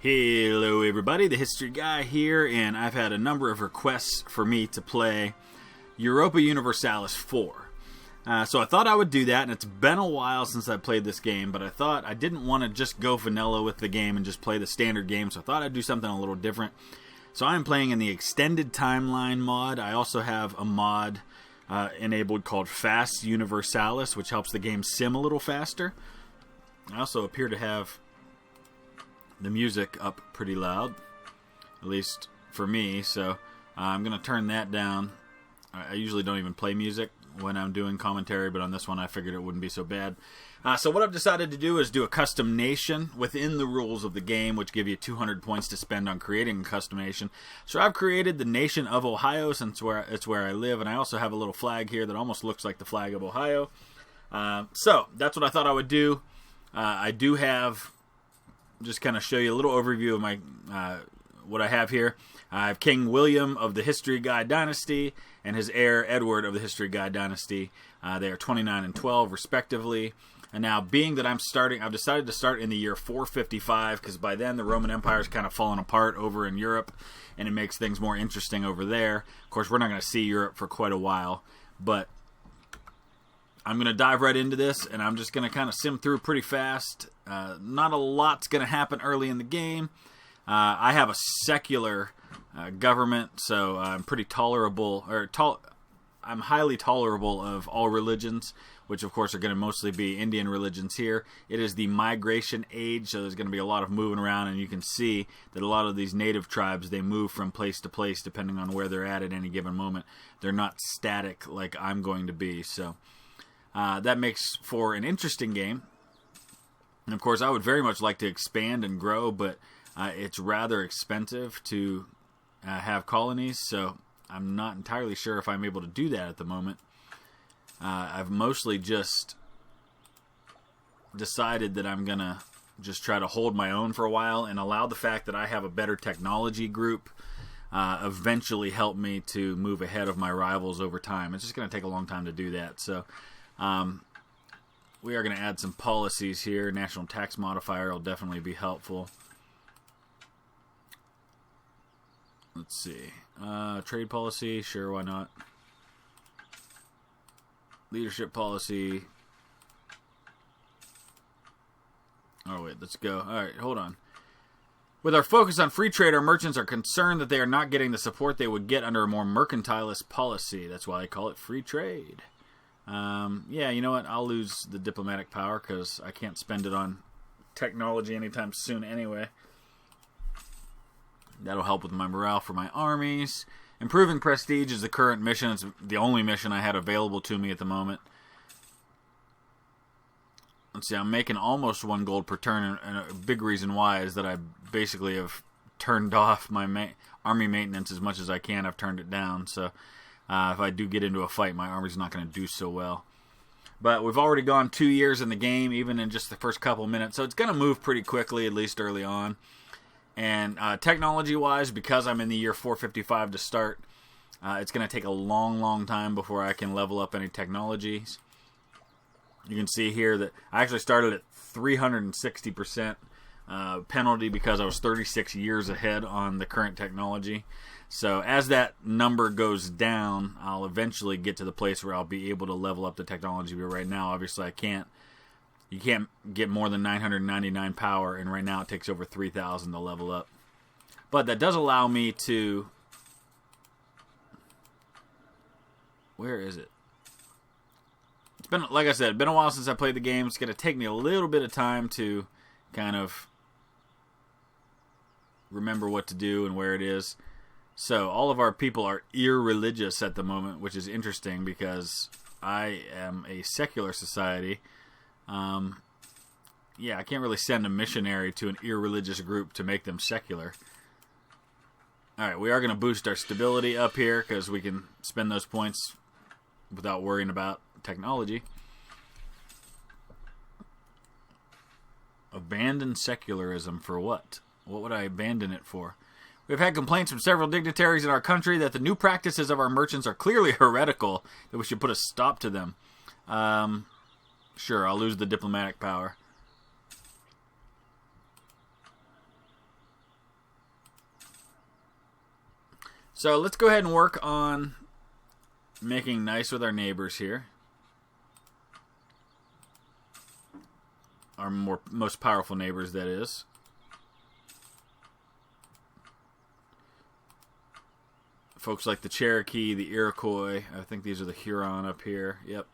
Hello everybody, the History Guy here, and I've had a number of requests for me to play Europa Universalis IV. So I thought I would do that, and it's been a while since I played this game, but I thought I didn't want to just go vanilla with the game and just play the standard game, so I thought I'd do something a little different. So I'm playing in the Extended Timeline mod. I also have a mod enabled called Fast Universalis, which helps the game sim a little faster. I also appear to have the music up pretty loud, at least for me, so I'm going to turn that down. I usually don't even play music when I'm doing commentary, but on this one I figured it wouldn't be so bad. So what I've decided to do is do a custom nation within the rules of the game, which give you 200 points to spend on creating a custom nation. So I've created the nation of Ohio, since it's where I live, and I also have a little flag here that almost looks like the flag of Ohio. So that's what I thought I would do. I do have, just kind of show you a little overview of my what I have here. I have King William of the History Guy dynasty and his heir Edward of the History Guy dynasty. They are 29 and 12 respectively. And now, being that I've decided to start in the year 455, because by then the Roman Empire is kind of falling apart over in Europe, and it makes things more interesting over there. Of course, we're not going to see Europe for quite a while, but I'm going to dive right into this, and I'm just going to kind of sim through pretty fast. Not a lot's going to happen early in the game. I have a secular government, so I'm pretty tolerable, I'm highly tolerable of all religions, which of course are going to mostly be Indian religions here. It is the migration age, so there's going to be a lot of moving around, and you can see that a lot of these native tribes, they move from place to place depending on where they're at any given moment. They're not static like I'm going to be, so that makes for an interesting game. And of course, I would very much like to expand and grow, but it's rather expensive to have colonies, so I'm not entirely sure if I'm able to do that at the moment. I've mostly just decided that I'm going to just try to hold my own for a while and allow the fact that I have a better technology group eventually help me to move ahead of my rivals over time. It's just going to take a long time to do that, so we are going to add some policies here. National tax modifier will definitely be helpful. Let's see. Trade policy, sure, why not? Leadership policy. Oh, wait, let's go. Alright, hold on. With our focus on free trade, our merchants are concerned that they are not getting the support they would get under a more mercantilist policy. That's why I call it free trade. Yeah, you know what? I'll lose the diplomatic power because I can't spend it on technology anytime soon anyway. That'll help with my morale for my armies. Improving prestige is the current mission. It's the only mission I had available to me at the moment. Let's see, I'm making almost 1 gold per turn, and a big reason why is that I basically have turned off my army maintenance as much as I can. I've turned it down, so if I do get into a fight, my army's not going to do so well. But we've already gone 2 years in the game, even in just the first couple minutes, so it's going to move pretty quickly, at least early on. And technology-wise, because I'm in the year 455 to start, it's going to take a long, long time before I can level up any technologies. You can see here that I actually started at 360% penalty because I was 36 years ahead on the current technology. So as that number goes down, I'll eventually get to the place where I'll be able to level up the technology. But right now, obviously, I can't. You can't get more than 999 power, and right now it takes over 3,000 to level up. But that does allow me to... Where is it? It's been, like I said, been a while since I played the game. It's going to take me a little bit of time to kind of remember what to do and where it is. So all of our people are irreligious at the moment, which is interesting because I am a secular society. Yeah, I can't really send a missionary to an irreligious group to make them secular. Alright, we are going to boost our stability up here because we can spend those points without worrying about technology. Abandon secularism for what? What would I abandon it for? We've had complaints from several dignitaries in our country that the new practices of our merchants are clearly heretical, that we should put a stop to them. Sure, I'll lose the diplomatic power. So let's go ahead and work on making nice with our neighbors here. Our most powerful neighbors, that is. Folks like the Cherokee, the Iroquois. I think these are the Huron up here. Yep.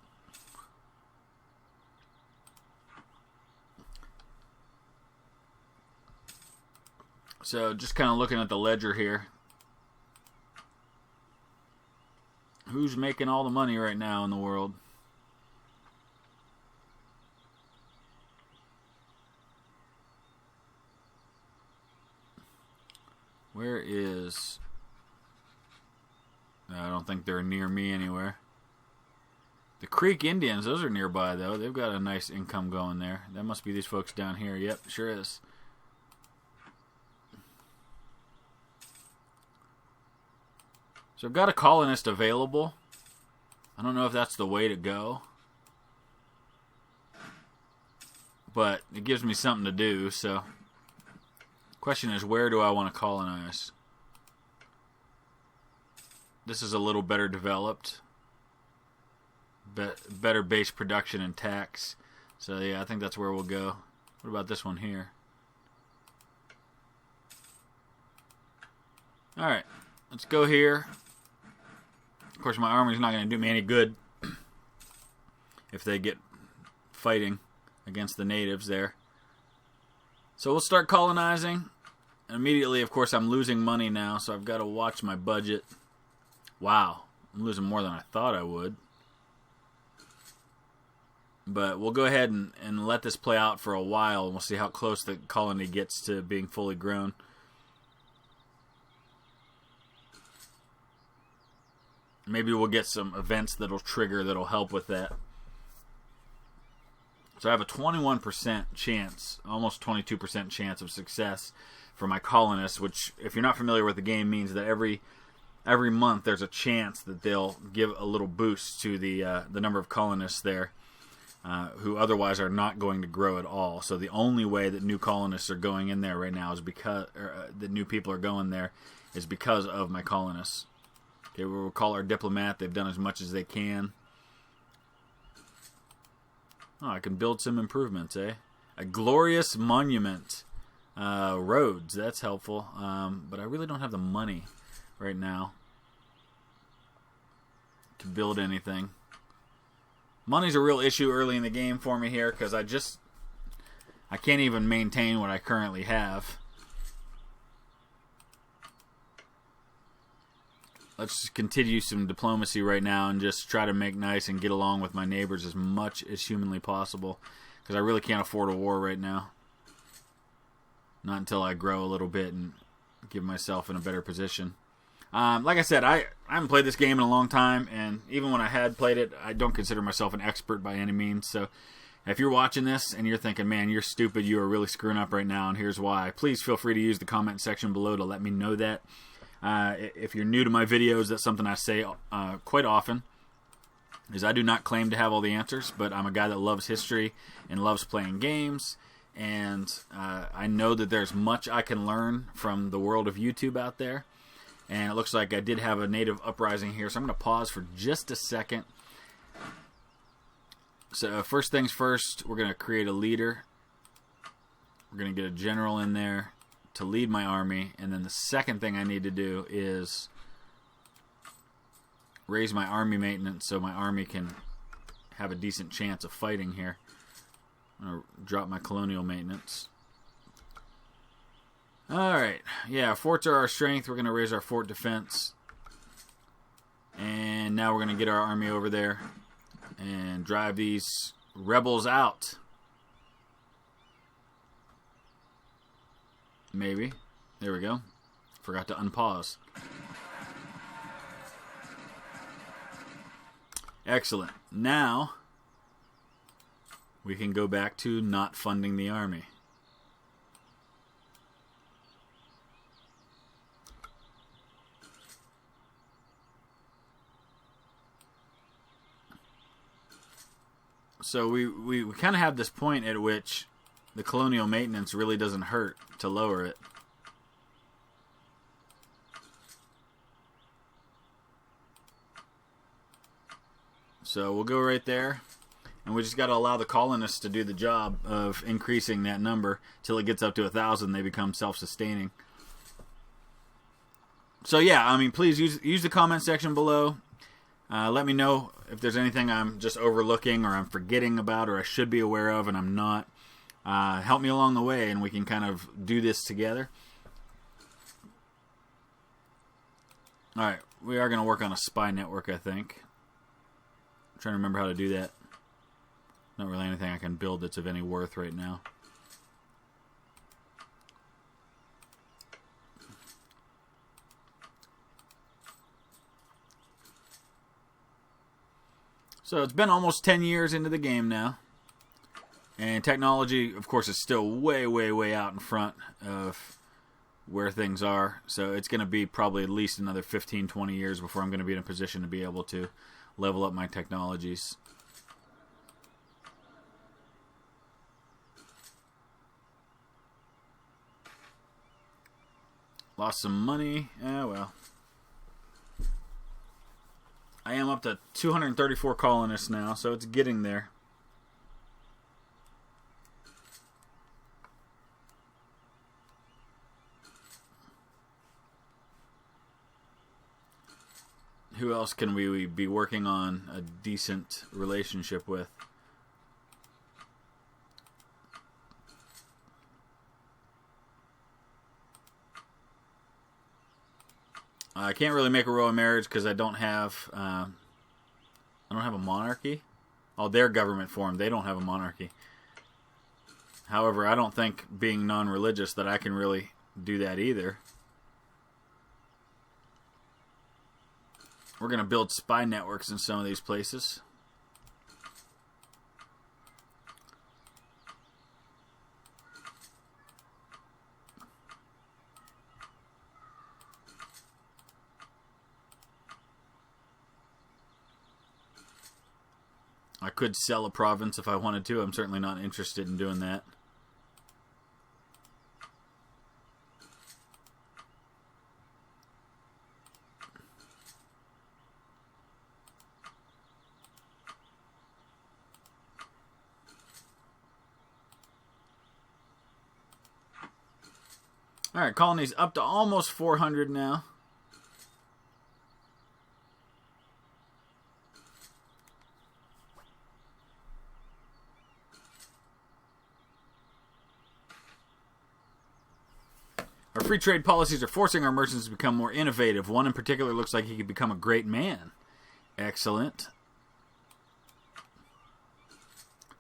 So just kind of looking at the ledger here. Who's making all the money right now in the world? Where is... I don't think they're near me anywhere. The Creek Indians, those are nearby though. They've got a nice income going there. That must be these folks down here. Yep, sure is. So I've got a colonist available. I don't know if that's the way to go. But it gives me something to do, so... Question is, where do I want to colonize? This is a little better developed. Better base production and tax. So yeah, I think that's where we'll go. What about this one here? Alright, let's go here. Of course, my army's not going to do me any good if they get fighting against the natives there. So we'll start colonizing. Immediately, of course, I'm losing money now, so I've got to watch my budget. Wow, I'm losing more than I thought I would. But we'll go ahead and let this play out for a while, and we'll see how close the colony gets to being fully grown. Maybe we'll get some events that'll trigger that'll help with that. So I have a 21% chance, almost 22% chance of success for my colonists, which, if you're not familiar with the game, means that every month there's a chance that they'll give a little boost to the number of colonists there, who otherwise are not going to grow at all. So the only way that new colonists are going in there right now is because that new people are going there is because of my colonists. Okay, we'll call our diplomat. They've done as much as they can. Oh, I can build some improvements, eh? A glorious monument. Roads, that's helpful. But I really don't have the money right now to build anything. Money's a real issue early in the game for me here because I can't even maintain what I currently have. Let's just continue some diplomacy right now and just try to make nice and get along with my neighbors as much as humanly possible, because I really can't afford a war right now. Not until I grow a little bit and give myself in a better position. Like I said, I haven't played this game in a long time, and even when I had played it, I don't consider myself an expert by any means. So if you're watching this and you're thinking, man, you're stupid, you are really screwing up right now, and here's why, please feel free to use the comment section below to let me know that. If you're new to my videos, that's something I say quite often, is I do not claim to have all the answers, but I'm a guy that loves history and loves playing games, and I know that there's much I can learn from the world of YouTube out there, and it looks like I did have a native uprising here, so I'm going to pause for just a second. So first things first, we're going to create a leader. We're going to get a general in there to lead my army, and then the second thing I need to do is raise my army maintenance so my army can have a decent chance of fighting here. I'm going to drop my colonial maintenance. Alright, yeah, forts are our strength. We're going to raise our fort defense. And now we're going to get our army over there and drive these rebels out. Maybe. There we go. Forgot to unpause. Excellent. Now we can go back to not funding the army. So we kind of have this point at which the colonial maintenance really doesn't hurt to lower it. So we'll go right there. And we just got to allow the colonists to do the job of increasing that number till it gets up to 1,000. They become self-sustaining. So yeah, I mean, please use the comment section below. Let me know if there's anything I'm just overlooking or I'm forgetting about or I should be aware of and I'm not. Help me along the way and we can kind of do this together. Alright, we are going to work on a spy network, I think. I'm trying to remember how to do that. Not really anything I can build that's of any worth right now. So it's been almost 10 years into the game now. And technology, of course, is still way, way, way out in front of where things are. So it's going to be probably at least another 15, 20 years before I'm going to be in a position to be able to level up my technologies. Lost some money. Well. I am up to 234 colonists now, so it's getting there. Who else can we be working on a decent relationship with? I can't really make a royal marriage because I don't have a monarchy. Oh, their government form. They don't have a monarchy. However, I don't think, being non-religious, that I can really do that either. We're going to build spy networks in some of these places. I could sell a province if I wanted to. I'm certainly not interested in doing that. Alright, colony's up to almost 400 now. Our free trade policies are forcing our merchants to become more innovative. One in particular looks like he could become a great man. Excellent.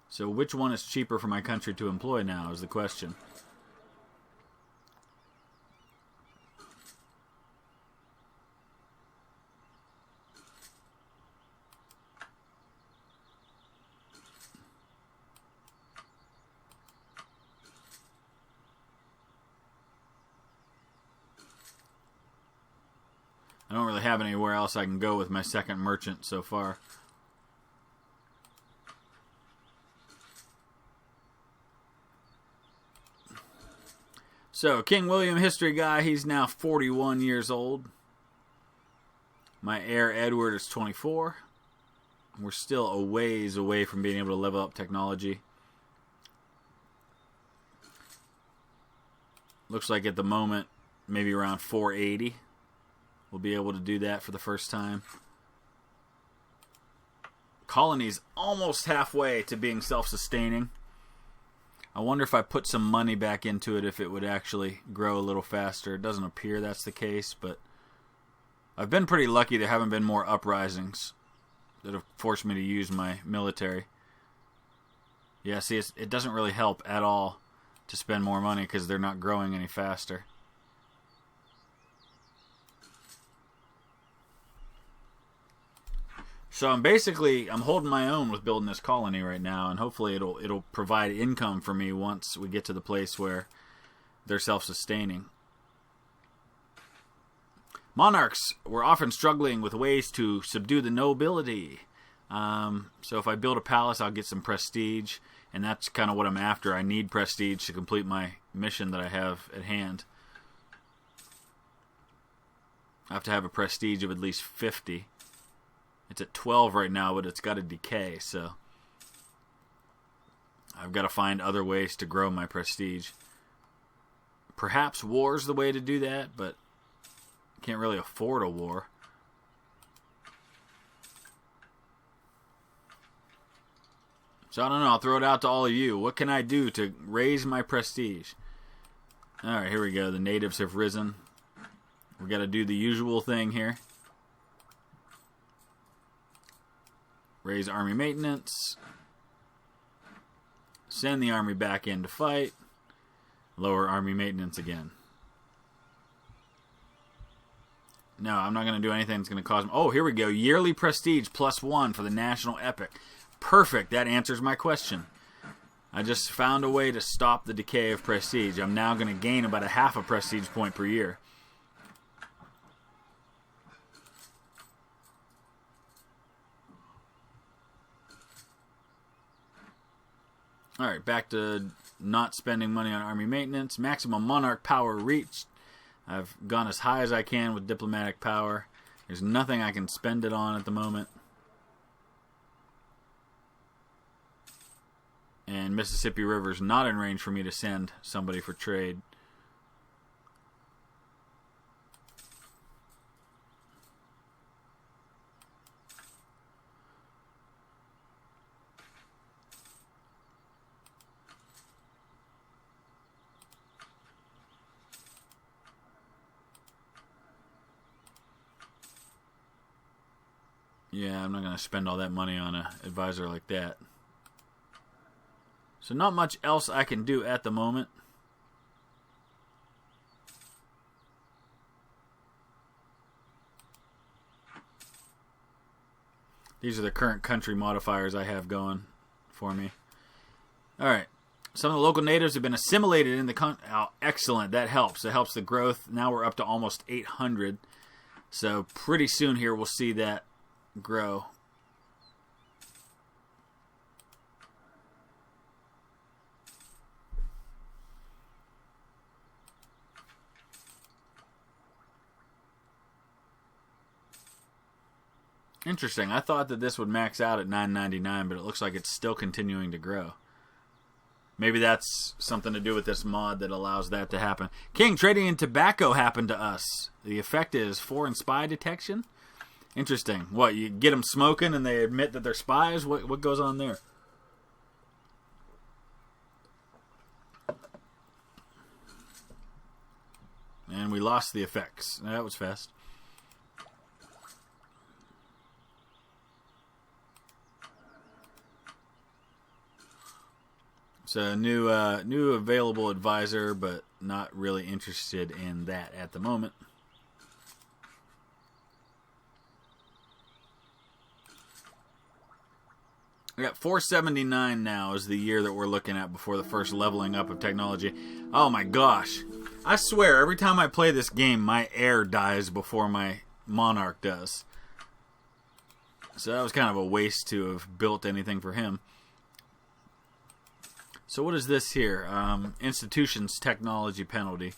So which one is cheaper for my country to employ now is the question. I don't really have anywhere else I can go with my second merchant so far. So, King William history guy, he's now 41 years old. My heir Edward is 24. We're still a ways away from being able to level up technology. Looks like at the moment, maybe around 480. We'll be able to do that for the first time. Colony's almost halfway to being self-sustaining. I wonder if I put some money back into it, if it would actually grow a little faster. It doesn't appear that's the case, but I've been pretty lucky. There haven't been more uprisings that have forced me to use my military. Yeah, see, it doesn't really help at all to spend more money because they're not growing any faster. So I'm holding my own with building this colony right now, and hopefully it'll provide income for me once we get to the place where they're self-sustaining. Monarchs were often struggling with ways to subdue the nobility. So if I build a palace, I'll get some prestige, and that's kind of what I'm after. I need prestige to complete my mission that I have at hand. I have to have a prestige of at least 50. It's at 12 right now, but it's got a decay, so I've got to find other ways to grow my prestige. Perhaps war's the way to do that, but can't really afford a war. So I don't know. I'll throw it out to all of you. What can I do to raise my prestige? Alright, here we go. The natives have risen. We got to do the usual thing here. Raise army maintenance. Send the army back in to fight. Lower army maintenance again. No, I'm not going to do anything that's going to cause them. Oh, here we go. Yearly prestige +1 for the national epic. Perfect. That answers my question. I just found a way to stop the decay of prestige. I'm now going to gain about a half a prestige point per year. Alright, back to not spending money on army maintenance. Maximum monarch power reached. I've gone as high as I can with diplomatic power. There's nothing I can spend it on at the moment. And Mississippi River's not in range for me to send somebody for trade. Yeah, I'm not going to spend all that money on an advisor like that. So not much else I can do at the moment. These are the current country modifiers I have going for me. Alright. Some of the local natives have been assimilated in the country. Oh, excellent. That helps. That helps the growth. Now we're up to almost 800. So pretty soon here we'll see that grow. Interesting. I thought that this would max out at 999, but it looks like it's still continuing to grow. Maybe that's something to do with this mod that allows that to happen. King, trading in tobacco happened to us. The effect is foreign spy detection. Interesting. What, you get them smoking and they admit that they're spies? What goes on there? And we lost the effects. That was fast. So new available advisor, but not really interested in that at the moment. I got 479 now is the year that we're looking at before the first leveling up of technology. Oh my gosh. I swear, every time I play this game, my heir dies before my monarch does. So that was kind of a waste to have built anything for him. So what is this here? Institutions technology penalty.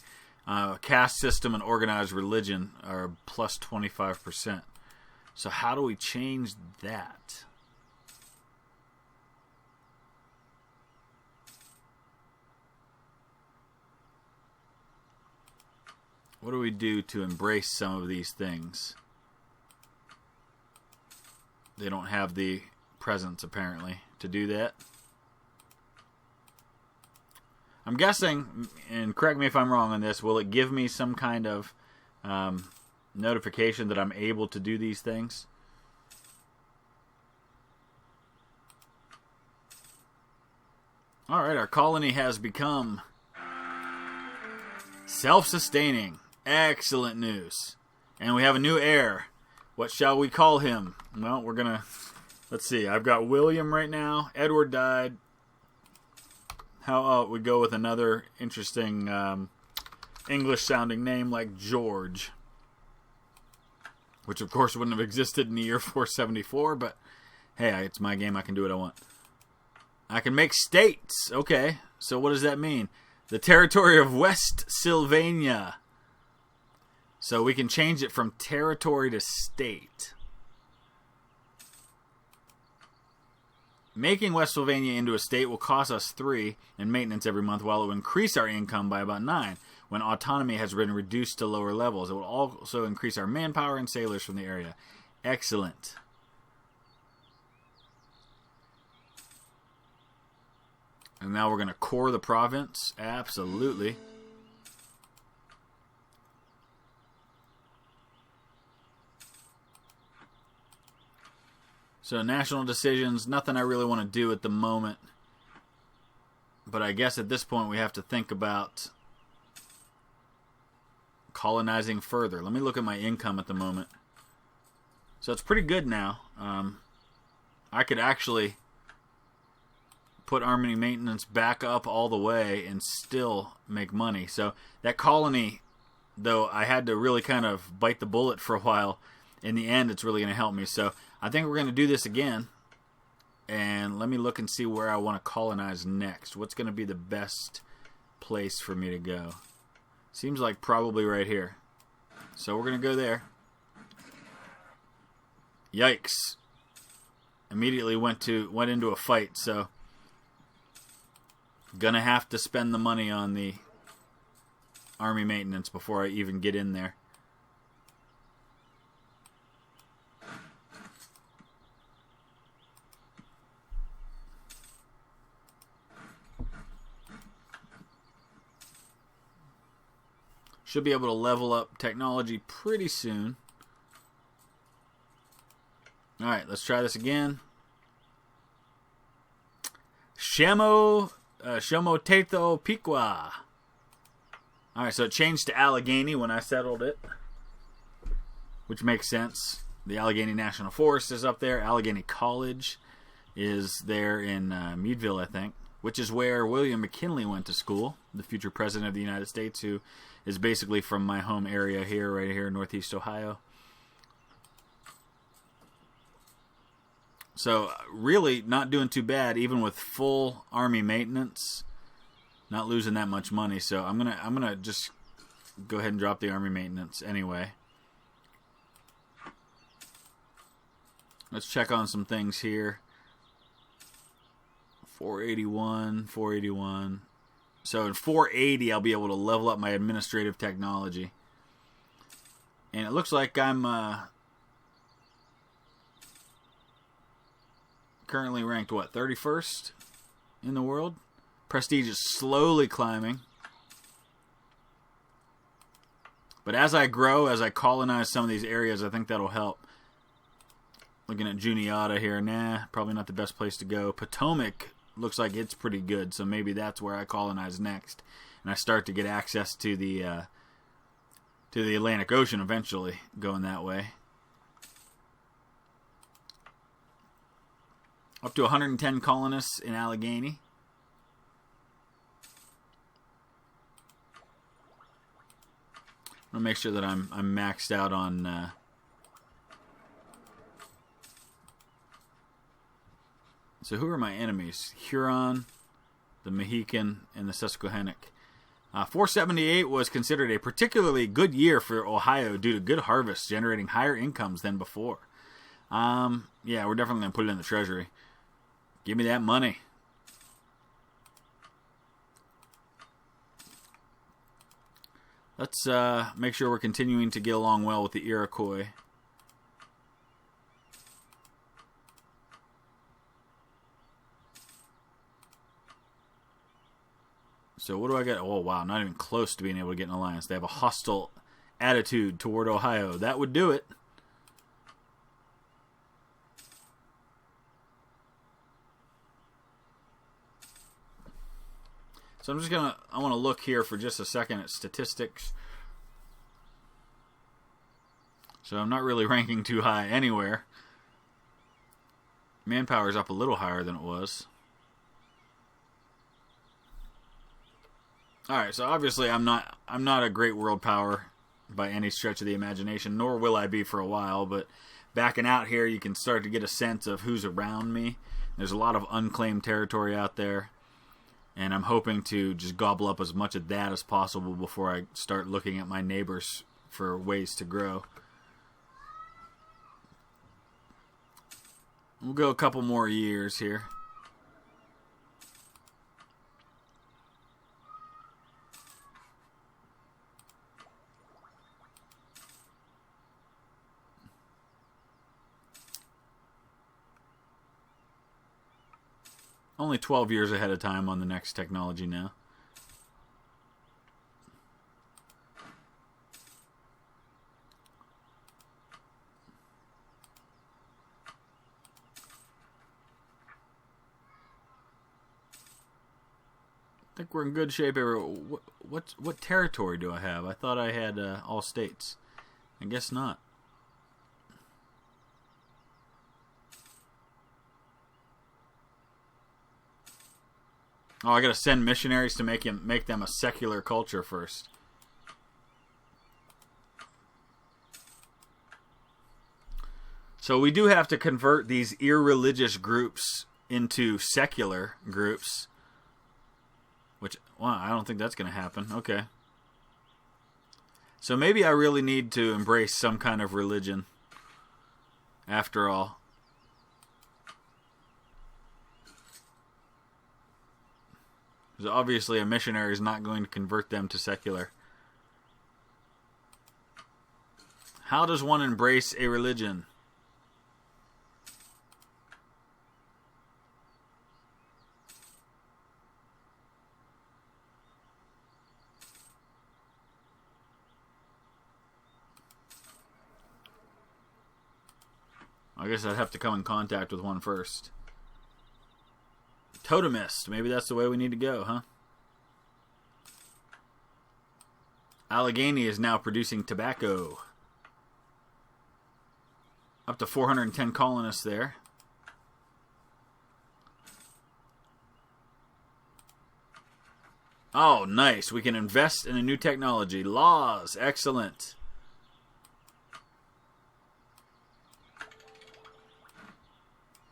Caste system and organized religion are plus 25%. So how do we change that? What do we do to embrace some of these things? They don't have the presence, apparently, to do that. I'm guessing, and correct me if I'm wrong on this, will it give me some kind of notification that I'm able to do these things? Alright, our colony has become self-sustaining. Excellent news. And we have a new heir. What shall we call him? Well, we're going to... Let's see. I've got William right now. Edward died. How about we go with another interesting English-sounding name like George. Which, of course, wouldn't have existed in the year 474, but hey, it's my game. I can do what I want. I can make states. Okay, so what does that mean? The territory of West Sylvania. So we can change it from territory to state. Making West Sylvania into a state will cost us 3 in maintenance every month, while it will increase our income by about 9 when autonomy has been reduced to lower levels. It will also increase our manpower and sailors from the area. Excellent. And now we're going to core the province. Absolutely. So national decisions, nothing I really want to do at the moment. But I guess at this point we have to think about colonizing further. Let me look at my income at the moment. So it's pretty good now. I could actually put army maintenance back up all the way and still make money. So that colony, though I had to really kind of bite the bullet for a while, in the end it's really going to help me. So I think we're going to do this again. And let me look and see where I want to colonize next. What's going to be the best place for me to go? Seems like probably right here. So we're going to go there. Yikes. Immediately went into a fight, so gonna have to spend the money on the army maintenance before I even get in there. Should be able to level up technology pretty soon. Alright, let's try this again. Shomoteto Piqua. Alright, so it changed to Allegheny when I settled it, which makes sense. The Allegheny National Forest is up there. Allegheny College is there in Meadville, I think, which is where William McKinley went to school, the future president of the United States, who is basically from my home area here, right here in Northeast Ohio. So really not doing too bad, even with full army maintenance. Not losing that much money. So I'm gonna just go ahead and drop the army maintenance anyway. Let's check on some things here. 481, 481. So in 480, I'll be able to level up my administrative technology. And it looks like I'm currently ranked, what, 31st in the world? Prestige is slowly climbing. But as I grow, as I colonize some of these areas, I think that'll help. Looking at Juniata here, nah, probably not the best place to go. Potomac looks like it's pretty good, so maybe that's where I colonize next. And I start to get access to the Atlantic Ocean eventually, going that way. Up to 110 colonists in Allegheny. I'm going to make sure that I'm maxed out on so who are my enemies? Huron, the Mohican, and the Susquehannock. 478 was considered a particularly good year for Ohio due to good harvests, generating higher incomes than before. Yeah, we're definitely going to put it in the treasury. Give me that money. Let's make sure we're continuing to get along well with the Iroquois. So what do I get? Oh, wow, not even close to being able to get an alliance. They have a hostile attitude toward Ohio. That would do it. So I'm just going to, I want to look here for just a second at statistics. So I'm not really ranking too high anywhere. Manpower is up a little higher than it was. Alright, so obviously I'm not a great world power by any stretch of the imagination, nor will I be for a while, but backing out here you can start to get a sense of who's around me. There's a lot of unclaimed territory out there. And I'm hoping to just gobble up as much of that as possible before I start looking at my neighbors for ways to grow. We'll go a couple more years here. only 12 years ahead of time on the next technology now. I think we're in good shape. What territory do I have? I thought I had all states. I guess not. Oh, I gotta send missionaries to make them a secular culture first. So we do have to convert these irreligious groups into secular groups. Which, well, I don't think that's going to happen. Okay. So maybe I really need to embrace some kind of religion. After all. Because obviously a missionary is not going to convert them to secular. How does one embrace a religion? I guess I'd have to come in contact with one first. Totemist. Maybe that's the way we need to go, huh? Allegheny is now producing tobacco. Up to 410 colonists there. Oh, nice. We can invest in a new technology. Laws. Excellent.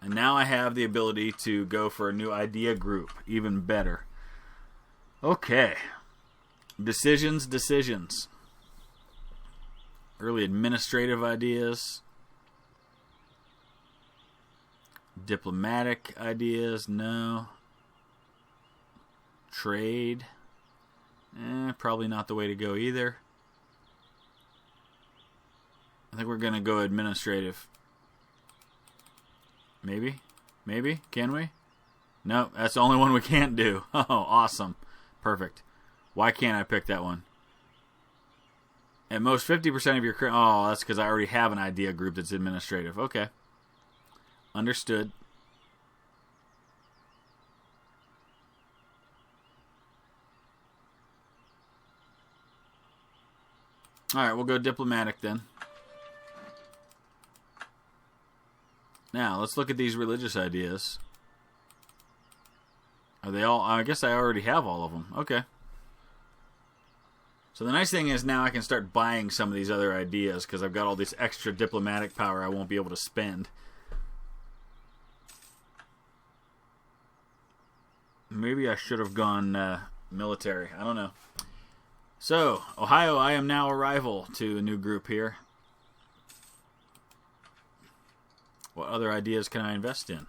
And now I have the ability to go for a new idea group. Even better. Okay. Decisions. Early administrative ideas. Diplomatic ideas. No. Trade. Probably not the way to go either. I think we're going to go administrative. Maybe? Maybe? Can we? No, that's the only one we can't do. Oh, awesome. Perfect. Why can't I pick that one? At most 50% of your... Oh, that's because I already have an idea group that's administrative. Okay. Understood. Alright, we'll go diplomatic then. Now, let's look at these religious ideas. Are they all... I guess I already have all of them. Okay. So the nice thing is now I can start buying some of these other ideas because I've got all this extra diplomatic power I won't be able to spend. Maybe I should have gone military. I don't know. So, Ohio, I am now a rival to a new group here. What other ideas can I invest in?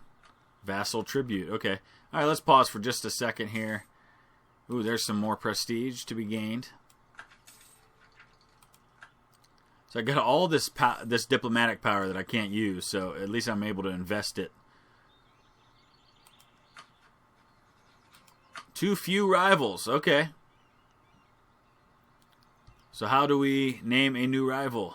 Vassal tribute. Okay. All right, let's pause for just a second here. Ooh, there's some more prestige to be gained. So I got all this diplomatic power that I can't use, so at least I'm able to invest it. Too few rivals. Okay. So how do we name a new rival?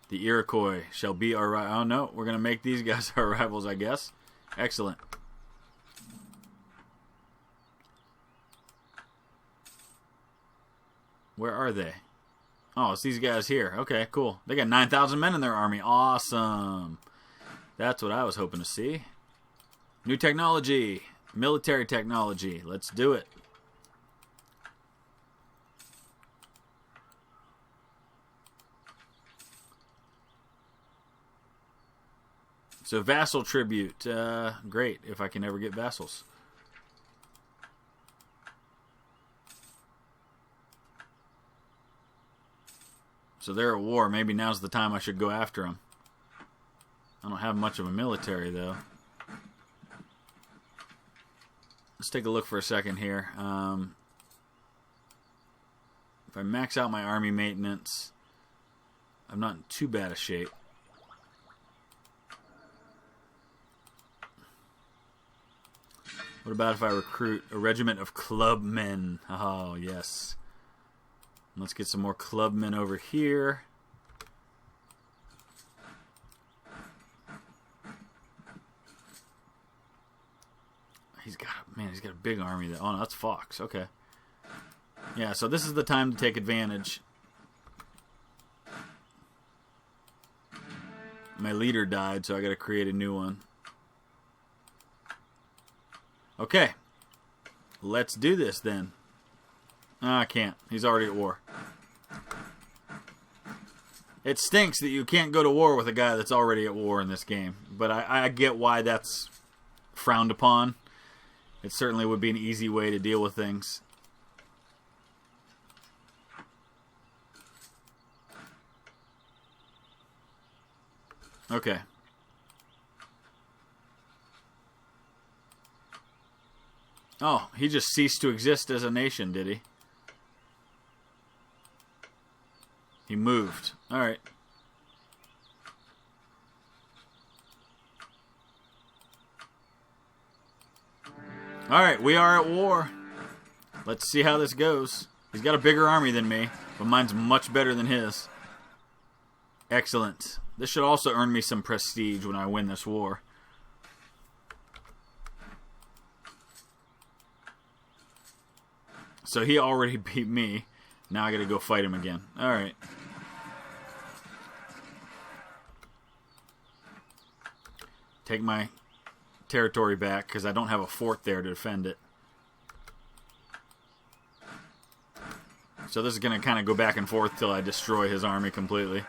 The Iroquois shall be our rival. Oh, no. We're going to make these guys our rivals, I guess. Excellent. Where are they? Oh, it's these guys here. Okay, cool. They got 9,000 men in their army. Awesome. That's what I was hoping to see. New technology. Military technology. Let's do it. So vassal tribute, great, if I can ever get vassals. So they're at war, maybe now's the time I should go after them. I don't have much of a military, though. Let's take a look for a second here. If I max out my army maintenance, I'm not in too bad a shape. What about if I recruit a regiment of clubmen? Oh, yes. Let's get some more clubmen over here. He's got a big army there. Oh, no, that's Fox. Okay. Yeah, so this is the time to take advantage. My leader died, so I got to create a new one. Okay. Let's do this then. Oh, I can't. He's already at war. It stinks that you can't go to war with a guy that's already at war in this game. But I get why that's frowned upon. It certainly would be an easy way to deal with things. Okay. Oh, he just ceased to exist as a nation, did he? He moved. Alright. Alright, we are at war. Let's see how this goes. He's got a bigger army than me, but mine's much better than his. Excellent. This should also earn me some prestige when I win this war. So he already beat me. Now I gotta go fight him again. Alright. Take my territory back because I don't have a fort there to defend it. So this is going to kind of go back and forth till I destroy his army completely.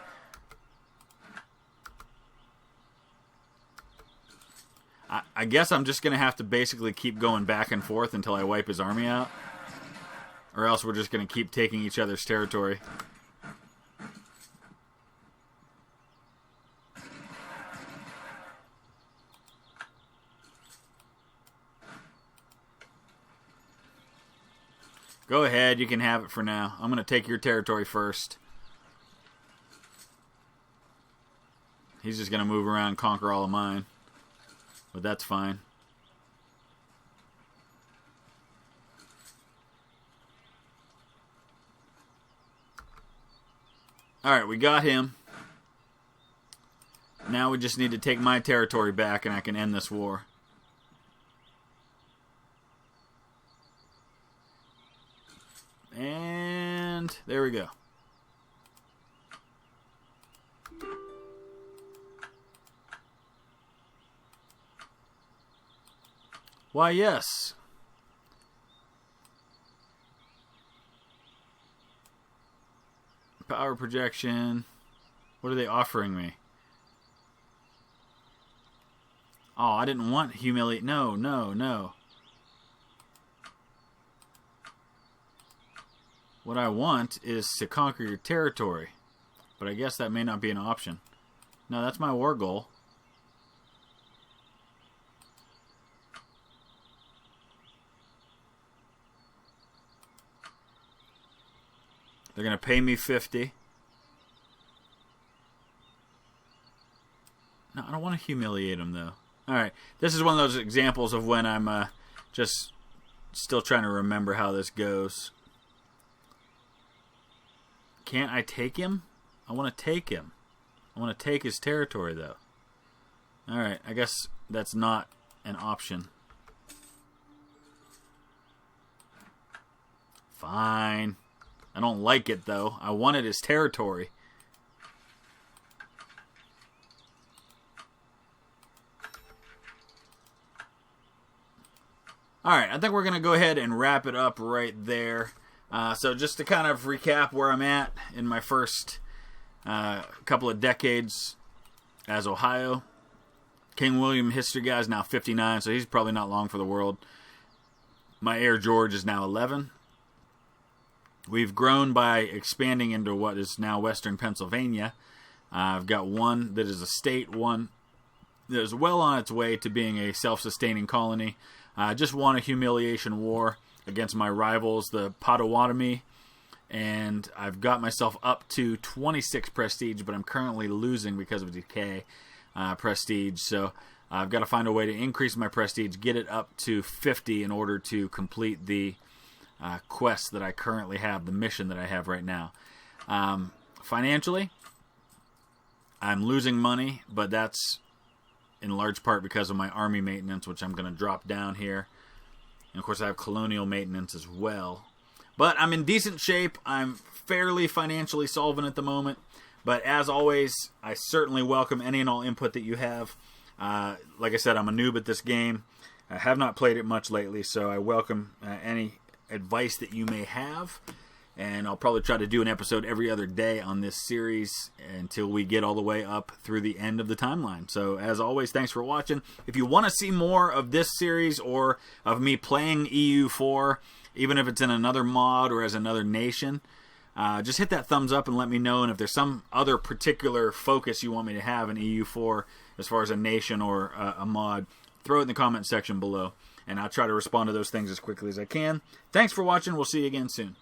I guess I'm just going to have to basically keep going back and forth until I wipe his army out. Or else we're just going to keep taking each other's territory. Go ahead, you can have it for now. I'm going to take your territory first. He's just going to move around and conquer all of mine. But that's fine. Alright, we got him. Now we just need to take my territory back and I can end this war. And there we go. Why, yes. Power projection. What are they offering me? Oh, I didn't want humiliate. No, no, no. What I want is to conquer your territory. But I guess that may not be an option. No, that's my war goal. They're going to pay me 50. No, I don't want to humiliate them, though. Alright, this is one of those examples of when I'm just still trying to remember how this goes. Can't I take him? I want to take him. I want to take his territory, though. Alright, I guess that's not an option. Fine. I don't like it, though. I wanted his territory. Alright, I think we're going to go ahead and wrap it up right there. So just to kind of recap where I'm at in my first couple of decades as Ohio. King William history guy is now 59, so he's probably not long for the world. My heir George is now 11. We've grown by expanding into what is now Western Pennsylvania. I've got one that is a state, one that is well on its way to being a self-sustaining colony. I just won a humiliation war against my rivals, the Potawatomi, and I've got myself up to 26 prestige, but I'm currently losing because of decay prestige. So I've got to find a way to increase my prestige, get it up to 50 in order to complete the quest that I currently have, the mission that I have right now. Financially, I'm losing money, but that's in large part because of my army maintenance, which I'm going to drop down here. And of course, I have colonial maintenance as well. But I'm in decent shape. I'm fairly financially solvent at the moment. But as always, I certainly welcome any and all input that you have. Like I said, I'm a noob at this game. I have not played it much lately, so I welcome any advice that you may have. And I'll probably try to do an episode every other day on this series until we get all the way up through the end of the timeline. So as always, thanks for watching. If you want to see more of this series or of me playing EU4, even if it's in another mod or as another nation, just hit that thumbs up and let me know. And if there's some other particular focus you want me to have in EU4 as far as a nation or a mod, throw it in the comment section below. And I'll try to respond to those things as quickly as I can. Thanks for watching. We'll see you again soon.